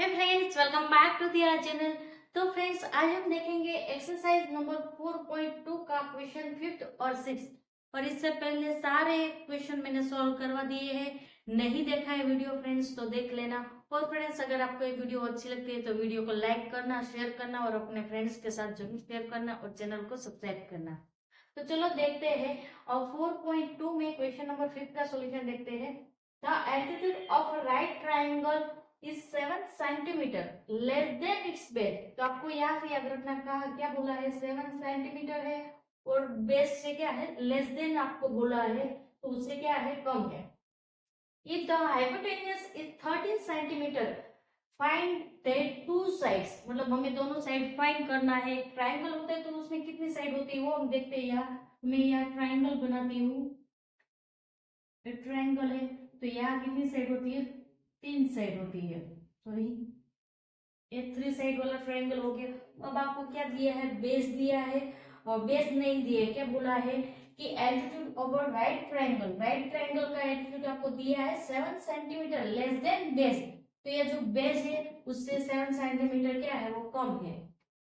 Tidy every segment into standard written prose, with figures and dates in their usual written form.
Hey friends, welcome back to their channel. तो friends, आज हम देखेंगे एक्सरसाइज नंबर 4.2 का क्वेश्चन फिफ्थ और सिक्स्थ। और इससे पहले सारे क्वेश्चन मैंने सॉल्व करवा दिए हैं। नहीं देखा है वीडियो फ्रेंड्स तो देख लेना। और फ्रेंड्स, अगर आपको ये वीडियो अच्छी लगती है तो वीडियो को लाइक करना, शेयर करना और अपने फ्रेंड्स के साथ जरूर शेयर करना और चैनल को सब्सक्राइब करना। तो चलो देखते हैं। और 4.2 में क्वेश्चन नंबर फिफ्थ का सोल्यूशन देखते हैं। The altitude of right triangle is 7 centimetre less than it's base. तो आपको यहाँ से याद रखना, कहा क्या बोला है, 7 सेंटीमीटर है और बेस से क्या है, लेस देन आपको बोला है, तो उससे क्या है, कम है। If the hypotenuse is 13 centimetre find that two sides, मतलब हमें दोनों साइड फाइंड करना है। ट्राइंगल होता है तो उसमें कितनी साइड होती है वो हम देखते हैं। यहाँ मैं यहाँ ट्राइंगल बनाती हूँ, ट्राइंगल है तो यहाँ कितनी साइड होती है, 3 साइड होती है। सॉरी, ये 3 साइड वाला ट्रायंगल हो गया। अब आपको क्या दिया है, बेस दिया है। और बेस नहीं दिया है, क्या बोला है कि altitude over right triangle, right triangle का एल्टीट्यूड आपको दिया है 7 सेंटीमीटर लेस देन बेस। तो ये जो बेस है उससे 7 सेंटीमीटर क्या है, वो कम है।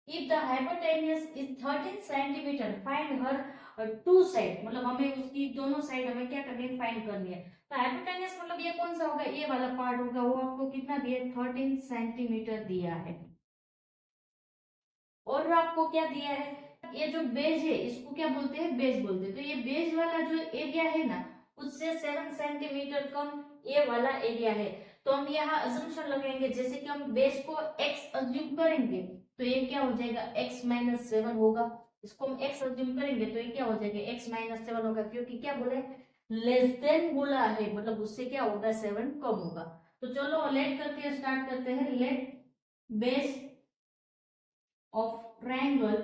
If the hypotenuse is 13 centimetre find her two side, मतलब हमें उसकी दोनों साइड हमें क्या करनी है, फाइंड करनी है। तो हाइपोटेन्यूज मतलब ये कौन सा होगा, ये वाला पार्ट होगा। वो आपको कितना दिया है, 13 सेंटीमीटर दिया है। और आपको क्या दिया है, ये जो बेज है इसको क्या बोलते हैं, बेज बोलते हैं। तो ये बेज वाला जो एरिया है ना, उससे 7 सेंटीमीटर कम ये वाला एरिया है। तो हम यहाँ अजम्पशन लगाएंगे, जैसे कि हम बेस को x अज्यूम करेंगे तो ये क्या हो जाएगा, x माइनस 7 होगा। इसको हम x अज्यूम करेंगे तो ये क्या हो जाएगा, x माइनस 7 होगा, क्योंकि क्या बोले, लेस देन बोला है, मतलब उससे क्या होगा, 7 कम होगा। तो चलो लेट करके स्टार्ट करते हैं। Let base of triangle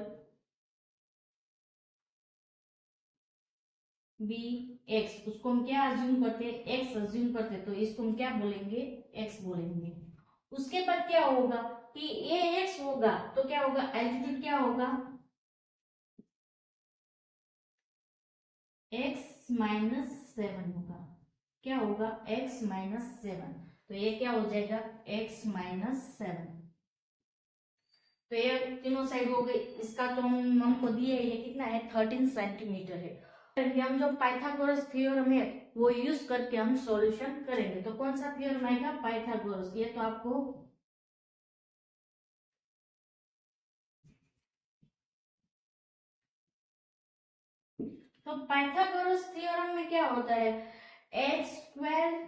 be x, उसको हम क्या अज्यूम करते हैं, एक्स अज्यूम करते हैं, तो इसको हम क्या बोलेंगे, एक्स बोलेंगे। उसके बाद क्या होगा कि ये एक्स होगा तो क्या होगा, एल्टीट्यूड क्या होगा, एक्स माइनस 7 होगा। क्या होगा, एक्स माइनस 7। तो ये क्या हो जाएगा, एक्स माइनस 7। तो ये तीनों साइड हो गई। इसका तो हमको दिए, ये कितना है, 13 सेंटीमीटर है। हम जो पाइथागोरस थ्योरम है वो यूज करके हम सॉल्यूशन करेंगे। तो कौन सा थ्योरम आएगा, पाइथागोरस। ये तो आपको तो पाइथागोरस थ्योरम में क्या होता है, H square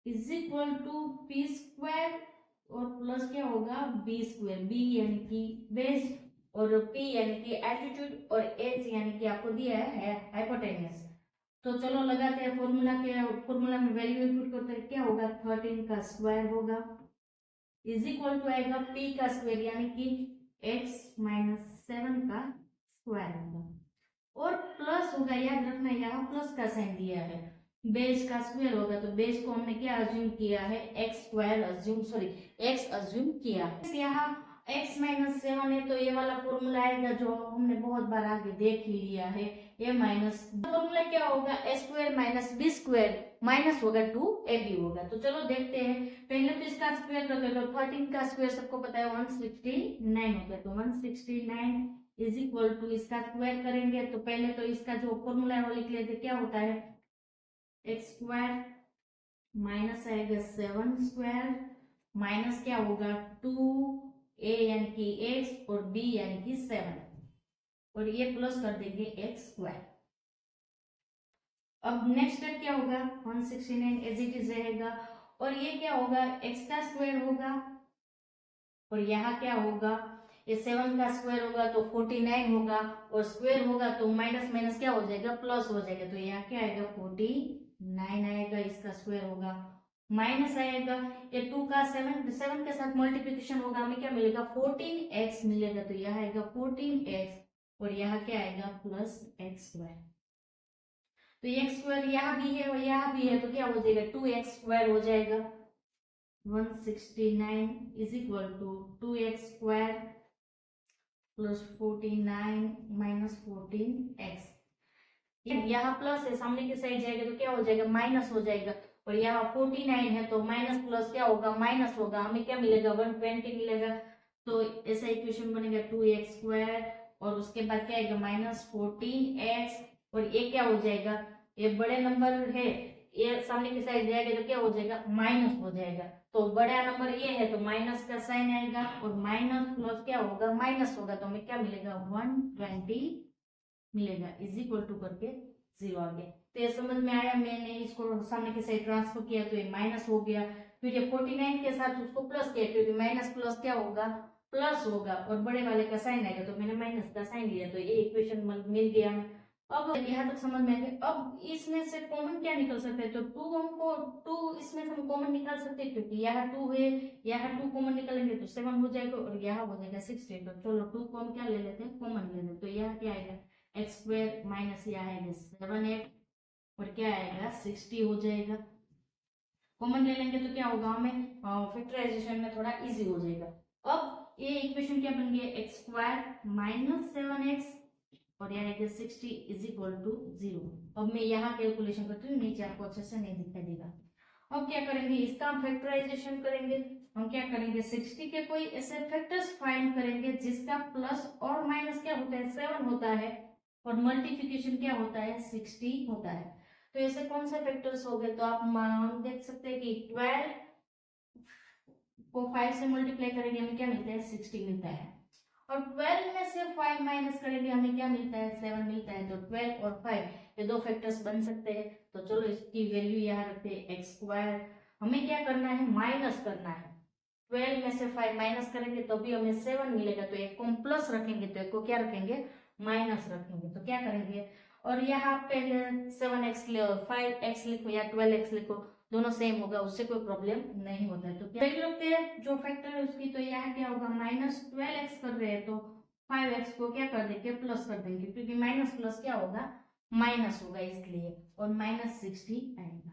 is equal to P square और प्लस क्या होगा, बी स्क्वायर। बी यानी कि बेस और पी यानी कि एल्टीट्यूड और एच यानी कि आपको दिया है हाइपोटेन्यूज। तो चलो लगाते हैं फॉर्मूला के, फॉर्मूला में वैल्यू इनपुट करते हैं, क्या होगा, 13 का स्क्वायर होगा इज इक्वल टू आएगा पी का स्क्वायर यानी कि एक्स माइनस 7 का स्क्वायर होगा। और प्लस होगा, याद रखना यहाँ प्लस का साइन दिया है, बेस का स्क्वायर होगा। तो बेस को हमने क्या अज्यूम किया है, x square assume, sorry x assume किया है। यहाँ एक्स माइनस 7 है तो ये वाला फॉर्मूला आएगा जो हमने बहुत बार आगे देख ही लिया है, ए माइनस फॉर्मूला क्या होगा, a square minus b square minus होगा 2ab होगा। तो चलो देखते हैं। पहले तो इसका स्क्वायर करते हैं, तो 13 का स्क्वायर सबको पता है 169 होता है। तो 169 इज इक्वल टू, इसका स्क्वायर करेंगे तो पहले तो इसका जो फॉर्मूला है वो लिख लेते, क्या होता है, एक्स स्क्वायर माइनस आएगा 7 स्क्वायर माइनस क्या होगा 2a यानी कि x और b यानी कि 7 और ये प्लस कर देंगे एक्स स्क्वायर। अब नेक्स्ट स्टेप क्या होगा, 169 एज इट इज रहेगा और ये क्या होगा, एक्स का स्क्वायर होगा और यहाँ क्या होगा, ये 7 का स्क्वायर होगा तो 49 होगा और स्क्वायर होगा तो माइनस माइनस क्या हो जाएगा, प्लस हो जाएगा। तो यहाँ क्या आएगा, 49 आएगा, इसका स्क्वायर होगा माइनस आएगा, ये 2 का 7 के साथ मल्टीप्लीकेशन होगा, हमें क्या मिलेगा, 14x मिलेगा। तो यहाँ आएगा 14x और यहाँ क्या आएगा, प्लस एक्स स्क्वायर। तो एक्स स्क्वायर यहाँ भी है और यहाँ भी है तो क्या हो जाएगा, 2x स्क्वायर हो जाएगा। 169 is equal to 2x square plus 49 minus 14x। यहाँ प्लस है, सामने की साइड जाएगा तो क्या हो जाएगा, माइनस हो जाएगा। और यहाँ 49 है तो माइनस प्लस क्या होगा, माइनस होगा, हमें क्या मिलेगा 120 मिलेगा। तो ऐसा इक्वेशन बनेगा 2x² और उसके बाद क्या आएगा -14x, और ये क्या हो जाएगा, ये बड़े नंबर है, ये सामने की साइड जाएगा तो क्या हो जाएगा, माइनस हो जाएगा। तो बड़ा नंबर ये है तो माइनस का साइन आएगा, और माइनस प्लस क्या होगा, माइनस होगा, तो हमें क्या मिलेगा 120 मिलेगा, इज इक्वल टू करके 0 आ गया। तो ये समझ में आया, मैंने इसको सामने की साइड ट्रांसफर किया तो ये माइनस हो गया, फिर ये 49 के साथ उसको प्लस किया क्योंकि माइनस प्लस क्या होगा, प्लस होगा, और बड़े वाले का साइन आएगा तो मैंने माइनस का साइन लिया, तो ये इक्वेशन मिल गया हमें। अब यहाँ तक समझ में आ गया। अब इसमें से कॉमन क्या निकल सकता है, तो 2 हमको 2 इसमें से हम कॉमन निकाल सकते हैं क्योंकि यहाँ 2 है, यहाँ 2 कॉमन निकालेंगे तो 7 हो जाएगा, और यहाँ हो जाएगा 16। तो चलो 2 को हम क्या ले लेते हैं, कॉमन ले लेते हैं, तो यहाँ क्या आएगा x² माइनस यहाँ आएगा 7x, और क्या आएगा 60 हो जाएगा। कॉमन ले लेंगे तो क्या होगा, हमें फैक्टराइजेशन में थोड़ा इजी हो जाएगा। अब ये इक्वेशन क्या बन गई, x² माइनस 7x, और यहाँ आएगा 60 इज इक्वल टू 0। अब मैं यहाँ कैलकुलेशन करती हूँ, नीचे आपको अच्छे से नहीं दिखाई देगा। अब क्या करेंगे, इसका हम फैक्टराइजेशन करेंगे। हम क्या करेंगे, 60 के कोई ऐसे फैक्टर्स फाइंड करेंगे जिसका प्लस और माइनस क्या होता है, 7 होता है, और मल्टीप्लिकेशन क्या होता है, 60 होता है। तो ऐसे कौन से फैक्टर्स हो गए, तो आप देख सकते हैं कि 12 को 5 से मल्टीप्लाई करेंगे हमें क्या मिलता है, 60 मिलता है, और 12 में से 5 माइनस करेंगे हमें क्या मिलता है, 7 मिलता है। तो 12 और 5 ये दो फैक्टर्स बन सकते हैं। तो चलो इसकी वैल्यू यहाँ रखते हैं x²। हमें क्या करना है, माइनस करना है। 12 में से 5 माइनस करेंगे तो भी हमें 7 मिलेगा, तो एक को हम प्लस रखेंगे तो एक को क्या रखेंगे, माइनस रखेंगे। तो क्या करेंगे, और यहाँ पहले 7x ले 5x लिखो या 12x लिखो, दोनों सेम होगा, उससे कोई प्रॉब्लम नहीं होता है। तो क्या रखते हैं जो फैक्टर है उसकी, तो यहाँ क्या होगा -12x कर रहे हैं तो 5x को क्या कर देंगे, प्लस कर देंगे, क्योंकि माइनस प्लस क्या होगा, माइनस होगा इसलिए, और -60 आएगा।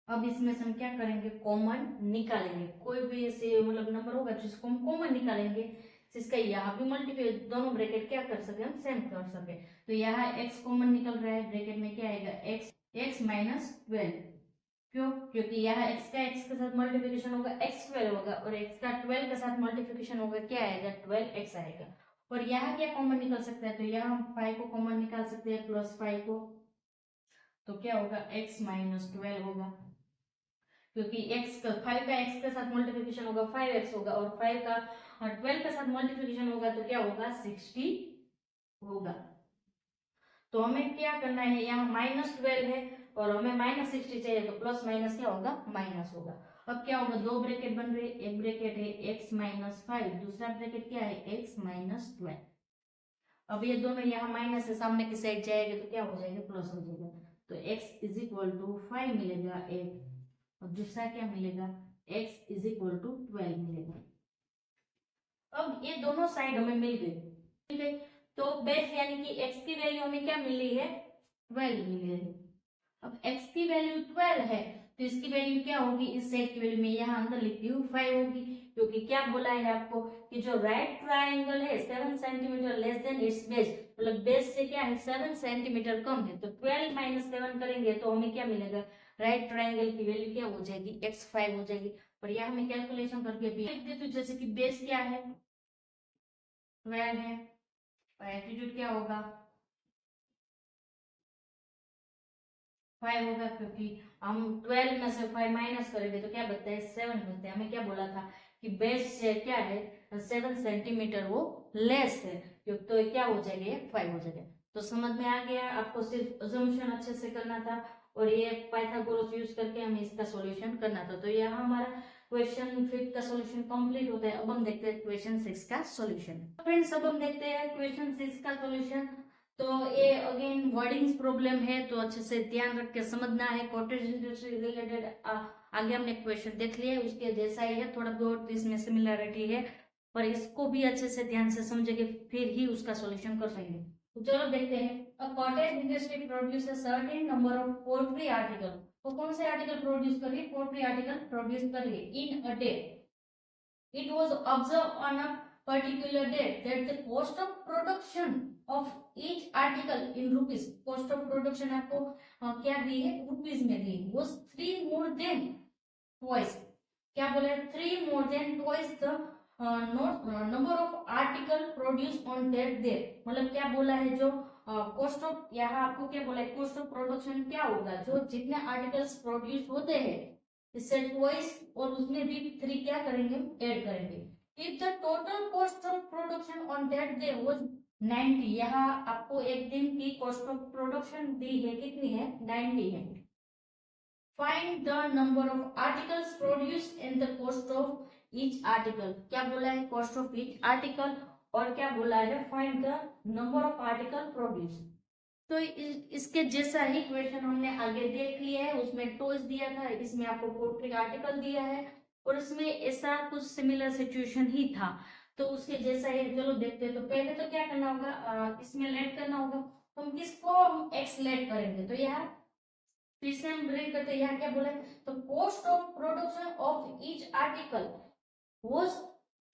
अब इसमें से हम क्या करेंगे, कॉमन निकालेंगे। कोई भी ऐसे मतलब नंबर होगा जिसको हम कॉमन निकालेंगे, जिसका यहाँ भी मल्टीप्लाई, दोनों ब्रैकेट क्या कर सके, हम सेम कर सके। तो यहाँ x कॉमन निकल रहा है, ब्रैकेट में क्या आएगा, x -12। क्यों, क्योंकि यहाँ x का x के साथ मल्टीप्लिकेशन होगा x² होगा, और x का 12 के साथ मल्टीप्लिकेशन होगा, क्या आएगा, 12x आएगा। और यहाँ क्या कॉमन निकल सकता है, तो यहाँ हम 5 को कॉमन निकाल सकते हैं, +5 को, तो क्या होगा, x -12 होगा, क्योंकि x का 5 का x के साथ मल्टीप्लिकेशन होगा 5x होगा, और 5 का 12 के साथ मल्टीप्लिकेशन होगा तो क्या होगा, 60 होगा। तो हमें क्या करना है, यहाँ -12 है और हमें -60 चाहिए, तो प्लस माइनस क्या होगा, माइनस होगा। अब क्या होगा, दो ब्रैकेट बन रहे, एक ब्रैकेट है x -5, दूसरा ब्रैकेट क्या है, x -12। अब ये दोनों यहाँ माइनस से सामने की साइड जाएंगे तो क्या हो जाएगा, प्लस हो जाएगा। तो x इज इक्वल टू 5 मिलेगा एक, और दूसरा क्या मिलेगा, x इज इक्वल टू 12 मिलेगा। अब ये दोनों साइड हमें मिल गए, तो बेस यानी कि x की वैल्यू हमें क्या मिली है, 12 मिली है। अब x की वैल्यू 12 है तो इसकी वैल्यू क्या होगी, इस साइड की वैल्यू में यहाँ अंदर लिखती हूँ 5 होगी, क्योंकि क्या बोला है आपको कि जो राइट ट्राइंगल है 7 centimetre less than it's base, मतलब बेस से क्या है 7 सेंटीमीटर कम है, तो 12 - 7 करेंगे तो हमें क्या मिलेगा, राइट ट्राइंगल की वैल्यू क्या हो जाएगी, x5 हो जाएगी। और यहाँ हमें कैलकुलेशन करके भी लिख देती हूँ, जैसे कि बेस क्या है 12 है, और एल्टीट्यूड क्या होगा 5 होगा, क्योंकि हम 12 में से 5 माइनस करेंगे तो क्या बचता है, 7 बचता है। हमें क्या बोला था कि बेस से क्या है 7 सेंटीमीटर वो लेस है, तो क्या हो जाएगा, ये 5 हो जाएगा। तो समझ में आ गया, आपको सिर्फ अजम्पशन अच्छे से करना था और ये पाइथागोरस यूज करके हमें इसका सॉल्यूशन करना था। तो यहाँ हमारा क्वेश्चन 5 का सॉल्यूशन कंप्लीट होता है। अब हम देखते हैं क्वेश्चन 6 का सॉल्यूशन। फ्रेंड्स अब हम देखते हैं क्वेश्चन 6 का सॉल्यूशन। तो ये अगेन वर्डिंग्स प्रॉब्लम है, तो अच्छे से ध्यान रख के समझना है। कॉटेज इंडस्ट्री रिलेटेड आगे हमने क्वेश्चन देख लिया, उसके जैसा ही है, थोड़ा बहुत इसमें सिमिलरिटी है, पर इसको भी अच्छे से ध्यान से समझेंगे फिर ही उसका सॉल्यूशन कर पाएंगे। तो चलो देखते हैं। A cottage industry produces certain number of poultry article. तो कौन से आर्टिकल प्रोड्यूस कर रही है, पोल्ट्री आर्टिकल प्रोड्यूस कर रही है in a day. It was observe on a particular date that the cost of production of each article in rupees, cost of production आपको क्या दी है, रुपीज में दी, वो 3 मोर देन ट्वाइस, क्या बोले, 3 more than twice the number of article produce on that day, मतलब क्या बोला है, जो कॉस्ट ऑफ, यहाँ आपको क्या बोला है, कॉस्ट ऑफ प्रोडक्शन क्या होगा, जो जितने आर्टिकल्स प्रोड्यूस होते हैं इससे ट्वाइस, और उसमें भी 3 क्या करेंगे, ऐड करेंगे। If the total cost of production on that day was 90, यहाँ आपको एक दिन की कॉस्ट ऑफ प्रोडक्शन दी है, कितनी है, 90 है। Find the number of articles produced and the cost of each article, क्या बोला है, कॉस्ट ऑफ ईच आर्टिकल, और क्या बोला है, find the number of article produce. तो इसके जैसा ही क्वेश्चन हमने आगे देख लिया है, उसमें टॉयज दिया था, इसमें आपको पोल्ट्री आर्टिकल दिया है, और इसमें ऐसा कुछ सिमिलर सिचुएशन ही था, तो उसके जैसा ही चलो देखते हैं। तो पहले तो क्या करना होगा, इसमें लेट करना होगा, तो हम किसको एक्स लेट करेंगे, तो यहाँ फिर से हम ब्रेक करते हैं, यहाँ क्या बोला है, तो cost of production of each article was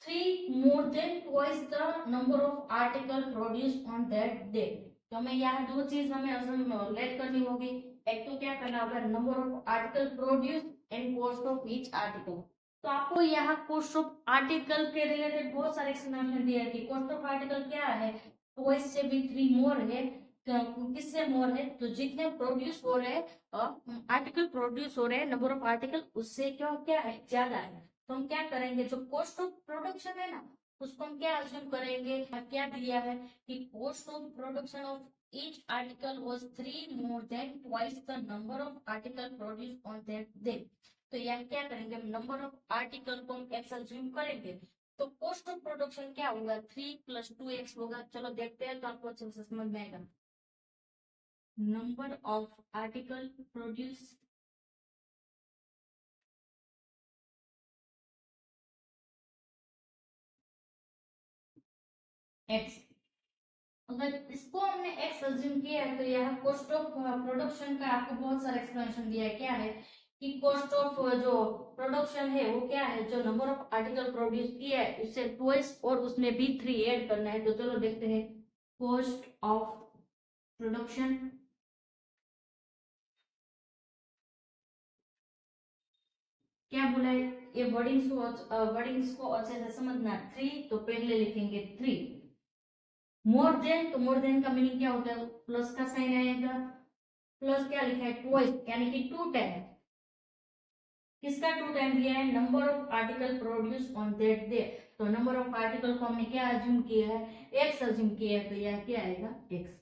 3 more than twice the number of article produced on that day। तो हमें यहाँ दो चीज हमें लेट करनी होगी, एक तो क्या करना होगा, number of article produce and cost of each article. तो आपको यहाँ कॉस्ट ऑफ आर्टिकल के रिलेटेड बहुत सारे एक्सप्लेनेशन दिया है कि कॉस्ट ऑफ आर्टिकल क्या है, ट्वाइस से भी 3 मोर है, किससे मोर है, तो जितने प्रोड्यूस हो रहे हैं, आर्टिकल प्रोड्यूस हो रहे हैं, नंबर ऑफ आर्टिकल उससे क्या क्या है, ज्यादा है। तो हम क्या करेंगे, जो कॉस्ट ऑफ प्रोडक्शन है ना, उसको हम क्या अज्यूम करेंगे, क्या दिया है कि cost of production of each article was 3 more than twice the number of article produce on that day. तो यहाँ क्या करेंगे, हम नंबर ऑफ आर्टिकल को हम एक्स अज्यूम करेंगे, तो कॉस्ट ऑफ प्रोडक्शन क्या होगा, 3 + 2x होगा। चलो देखते हैं, तो आपको अच्छे से समझ में आएगा। Number of article produce x, अगर इसको हमने एक्स अज्यूम किया है, तो यह कॉस्ट ऑफ प्रोडक्शन का आपको बहुत सारा एक्सप्लेनेशन दिया है, क्या है कि कॉस्ट ऑफ जो प्रोडक्शन है वो क्या है, जो नंबर ऑफ आर्टिकल प्रोड्यूस किया है उससे ट्वाइस, और उसमें भी 3 ऐड करना है। तो चलो देखते हैं, कॉस्ट ऑफ प्रोडक्शन, क्या बोला है, ये वर्डिंग्स को अच्छे से समझना। 3 तो पहले लिखेंगे 3, मोर देन, तो मोर देन का मीनिंग क्या होता है, प्लस का साइन आएगा, प्लस क्या लिखा है, ट्वाइस, यानी कि 2 टाइम, किसका 2 टाइम दिया है, number of article produce on that day. तो नंबर ऑफ आर्टिकल को हमने क्या अज्यूम किया है, एक्स अज्यूम किया है, तो यह क्या आएगा, एक्स।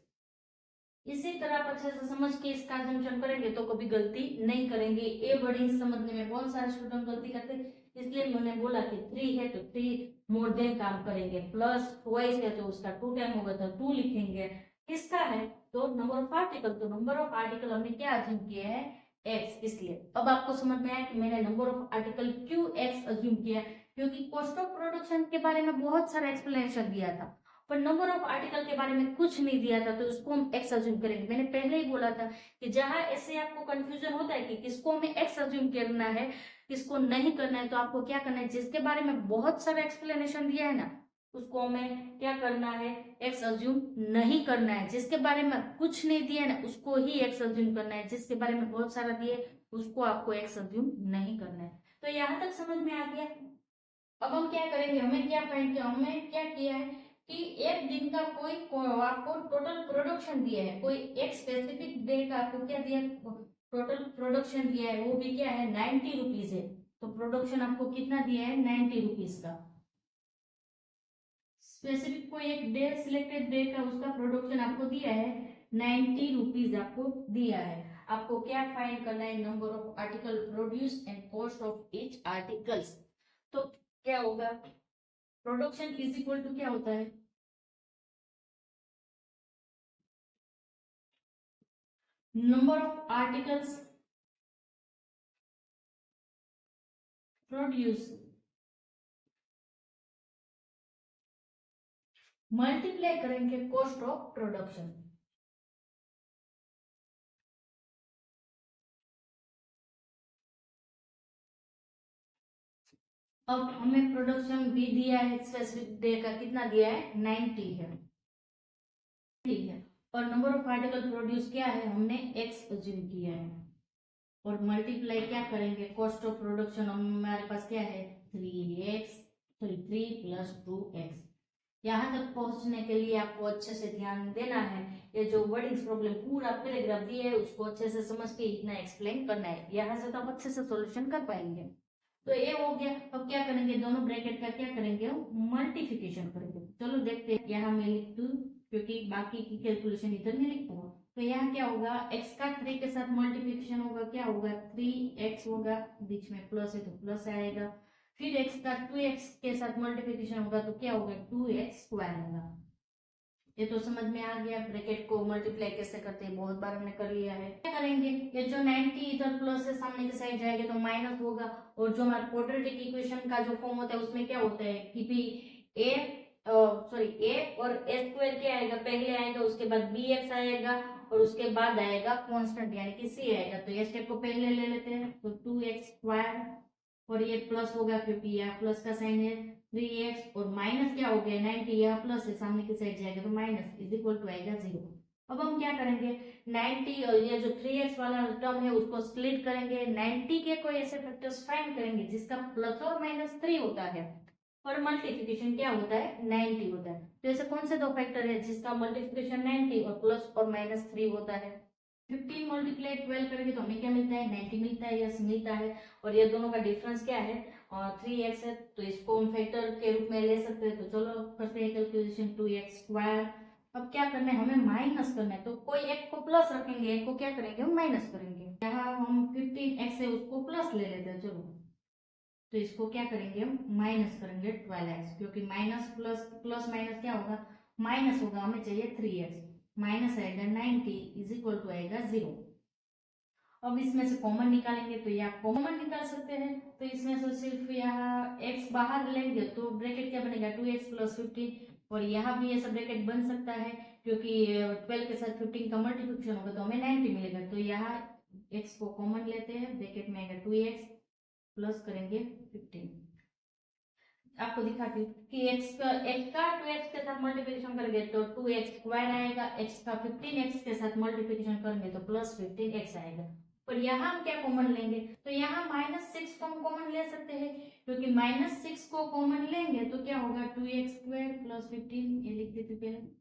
इसी तरह आप अच्छे से समझ के इसका अज्यूमशन करेंगे तो कभी गलती नहीं करेंगे। ए वर्डिंग समझने में बहुत सारे स्टूडेंट गलती करते हैं, इसलिए मैंने बोला कि 3 है तो 3 मोर देन काम करेंगे, प्लस ट्वाइस है तो उसका 2 टाइम होगा तो 2 लिखेंगे, किसका है, तो नंबर ऑफ आर्टिकल, तो नंबर ऑफ आर्टिकल हमने क्या अज्यूम किया है, एक्स। इसलिए अब आपको समझ में आया कि मैंने नंबर ऑफ आर्टिकल क्यों एक्स अज्यूम किया, क्योंकि कॉस्ट ऑफ प्रोडक्शन के बारे में बहुत सारा एक्सप्लेनेशन दिया था, पर नंबर ऑफ आर्टिकल के बारे में कुछ नहीं दिया था, तो उसको हम एक्स अज्यूम करेंगे। मैंने पहले ही बोला था कि जहां ऐसे आपको कंफ्यूजन होता है कि किसको हमें एक्स अज्यूम करना है, किसको नहीं करना है, तो आपको क्या करना है, जिसके बारे में बहुत सारा एक्सप्लेनेशन दिया है ना, उसको हमें क्या करना है, एक्स अज्यूम नहीं करना है। जिसके बारे में कुछ नहीं दिया है ना, उसको ही एक्स अज्यूम करना है। जिसके बारे में बहुत सारा दिया है उसको आपको एक्स अज्यूम नहीं करना है। तो यहाँ तक समझ में आ गया। अब हम क्या करेंगे, हमें क्या फाइंड किया, हमें क्या किया है कि एक दिन का आपको टोटल प्रोडक्शन दिया है, कोई एक स्पेसिफिक डे का आपको क्या दिया, टोटल प्रोडक्शन दिया है, वो भी क्या है, 90 रुपीज है। तो प्रोडक्शन आपको कितना दिया है, 90 रुपीज का। स्पेसिफिक कोई एक डे, सिलेक्टेड डे का उसका प्रोडक्शन आपको दिया है, 90 रुपीज आपको दिया है। आपको क्या फाइंड करना है, number of article produce and cost of each articles. तो क्या होगा, प्रोडक्शन इज इक्वल टू क्या होता है, number of articles produce multiply करेंगे कॉस्ट ऑफ प्रोडक्शन। अब हमें प्रोडक्शन भी दिया है, स्पेसिफिक डे का कितना दिया है, 90 है। ठीक है, और नंबर ऑफ आर्टिकल प्रोड्यूस क्या है, हमने x अज्यूम किया है, और मल्टीप्लाई क्या करेंगे, कॉस्ट ऑफ प्रोडक्शन हमारे पास क्या है 3 प्लस 2x। यहाँ तक पहुंचने के लिए आपको अच्छे से ध्यान देना है, ये जो वर्डिंग्स प्रॉब्लम पूरा पैराग्राफ दिया है उसको अच्छे से समझ के इतना एक्सप्लेन करना है, यहाँ से तो आप अच्छे से सॉल्यूशन कर पाएंगे। तो ये हो गया। अब क्या करेंगे, दोनों ब्रैकेट का क्या करेंगे, मल्टीप्लिकेशन करेंगे। चलो देखते हैं, यहाँ मैं लिख दूं क्योंकि बाकी की कैलकुलेशन इधर नहीं लिख पाऊंगा। तो यहाँ क्या होगा, x का 3 के साथ मल्टीप्लिकेशन होगा, क्या होगा 3x होगा, बीच में प्लस है तो प्लस आएगा, फिर x का 2x के साथ मल्टीप्लिकेशन होगा तो क्या होगा 2x स्क्वायर होगा। ये तो समझ में आ गया, ब्रैकेट को मल्टीप्लाई कैसे करते हैं, बहुत बार हमने कर लिया है। क्या करेंगे, ये जो 90 इधर प्लस है सामने की साइड जाएगा तो माइनस होगा, और जो हमारा क्वाड्रेटिक इक्वेशन का जो फॉर्म होता है उसमें क्या होता है कि भी a और a स्क्वायर क्या आएगा, पहले आएगा उसके बाद bx आएगा और उसके बाद आएगा कांस्टेंट यानी कि c आएगा। तो ये स्टेप को पहले ले लेते हैं, तो 2x स्क्वायर और ये प्लस होगा क्योंकि यहाँ प्लस का साइन है, 3x और माइनस क्या हो गया 90, यहाँ प्लस है सामने की साइड जाएगा तो माइनस इज इक्वल टू आएगा 0। अब हम क्या करेंगे, 90 और ये जो 3x वाला टर्म है उसको स्प्लिट करेंगे, 90 के कोई ऐसे फैक्टर्स फाइंड करेंगे जिसका प्लस और माइनस 3 होता है और मल्टीप्लिकेशन क्या होता है 90 होता है। तो ऐसे कौन से दो फैक्टर है जिसका मल्टीप्लिकेशन 90 और प्लस और माइनस 3 होता है। 15 मल्टीप्लाई 12 करेंगे तो हमें क्या मिलता है 90 मिलता है, यस मिलता है, और ये दोनों का डिफरेंस क्या है और 3x है, तो इसको हम फैक्टर के रूप में ले सकते हैं। तो चलो करते हैं कैलकुलेशन, 2x स्क्वायर। अब क्या करना है, हमें माइनस करना है, तो कोई एक को प्लस रखेंगे, एक को क्या करेंगे हम माइनस करेंगे। यहाँ हम 15x है उसको प्लस ले लेते हैं, चलो तो इसको क्या करेंगे हम माइनस करेंगे 12x, क्योंकि माइनस प्लस प्लस माइनस क्या होगा माइनस होगा, हमें चाहिए 3x, माइनस आएगा 90 इज इक्वल टू आएगा 0। अब इसमें से कॉमन निकालेंगे तो यहाँ कॉमन निकाल सकते हैं, तो इसमें से सिर्फ यहाँ x बाहर लेंगे तो ब्रैकेट क्या बनेगा 2x प्लस 15, और यहाँ भी ऐसा ब्रैकेट बन सकता है क्योंकि 12 के साथ 15 का मल्टीप्लिकेशन होगा तो हमें 90 मिलेगा। तो यहाँ x को कॉमन लेते हैं, ब्रैकेट में आएगा 2x प्लस करेंगे 15। आपको दिखाती हूँ कि x का 2x के साथ मल्टीप्लिकेशन करेंगे तो 2x स्क्वायर आएगा, x का 15x के साथ मल्टीप्लिकेशन करेंगे तो प्लस 15x आएगा। और यहाँ हम क्या कॉमन लेंगे, तो यहाँ -6 को हम कॉमन ले सकते हैं, क्योंकि -6 को कॉमन लेंगे तो क्या होगा 2x स्क्वायर प्लस 15, ये लिख देते पहले।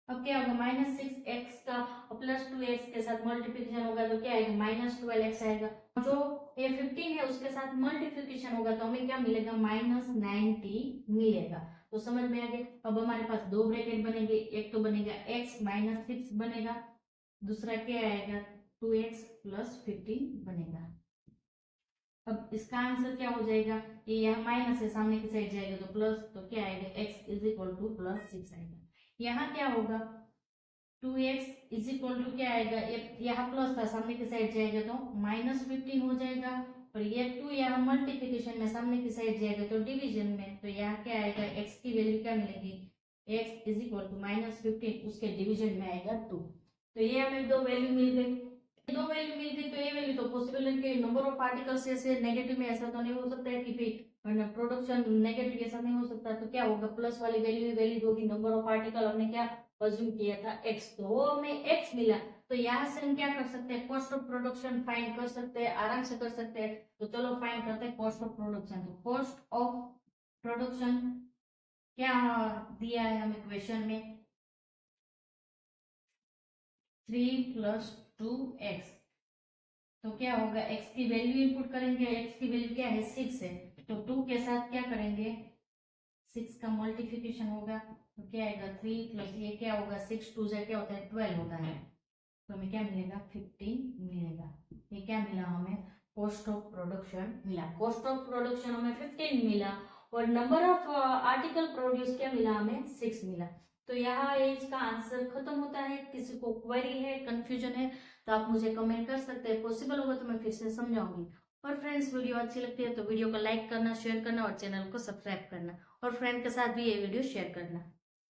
अब क्या होगा -6x का प्लस 2x के साथ मल्टीप्लिकेशन होगा तो क्या आएगा -12x आएगा, जो ये 15 है उसके साथ मल्टीप्लिकेशन होगा तो हमें क्या मिलेगा -90 मिलेगा। तो समझ में आ गया। अब हमारे पास दो ब्रैकेट बनेंगे, एक तो बनेगा x -6 बनेगा, दूसरा क्या आएगा 2x प्लस 15 बनेगा। अब इसका आंसर क्या हो जाएगा, ये यहाँ माइनस है सामने की साइड जाएगा तो प्लस, तो क्या आएगा x इज इक्वल टू +6 आएगा। यहाँ क्या होगा 2x इज इक्वल टू क्या आएगा, यहाँ प्लस था सामने की साइड जाएगा तो -15 हो जाएगा, और ये 2 यहाँ मल्टीप्लिकेशन में सामने की साइड जाएगा तो डिवीजन में, तो यहाँ क्या आएगा x की वैल्यू क्या मिलेगी, x इज इक्वल टू -15 उसके डिवीजन में आएगा 2। तो ये हमें दो वैल्यू मिल गई, तो ये वैल्यू तो पॉसिबल है कि नंबर ऑफ आर्टिकल्स ऐसे नेगेटिव में ऐसा तो नहीं हो सकता है कि फिर प्रोडक्शन नेगेटिव ऐसा नहीं हो सकता, तो क्या होगा प्लस वाली वैल्यू वैलिड होगी। नंबर ऑफ आर्टिकल हमने क्या अज्यूम किया था x, तो वो हमें x मिला, तो यहाँ से हम क्या कर सकते हैं कॉस्ट ऑफ प्रोडक्शन फाइंड कर सकते हैं, आराम से कर सकते हैं। तो चलो फाइंड करते हैं कॉस्ट ऑफ प्रोडक्शन। तो कॉस्ट ऑफ प्रोडक्शन क्या दिया है हमें क्वेश्चन में 3 + 2x, तो क्या होगा x की वैल्यू इनपुट करेंगे, x की वैल्यू क्या है 6 है, तो 2 के साथ क्या करेंगे 6 का मल्टीप्लिकेशन होगा तो क्या आएगा 3 प्लस ये क्या होगा 6 2 से क्या होता है 12 होता है, तो हमें क्या मिलेगा 15 मिलेगा। ये क्या मिला हमें कॉस्ट ऑफ प्रोडक्शन मिला, कॉस्ट ऑफ प्रोडक्शन हमें 15 मिला, और नंबर ऑफ आर्टिकल प्रोड्यूस क्या मिला हमें 6 मिला। तो यहाँ इसका आंसर खत्म होता है। किसी को क्वेरी है कंफ्यूजन है तो आप मुझे कमेंट कर सकते हैं, पॉसिबल होगा तो मैं फिर से समझाऊंगी। और फ्रेंड्स वीडियो अच्छी लगती है तो वीडियो को लाइक करना, शेयर करना और चैनल को सब्सक्राइब करना, और फ्रेंड के साथ भी ये वीडियो शेयर करना।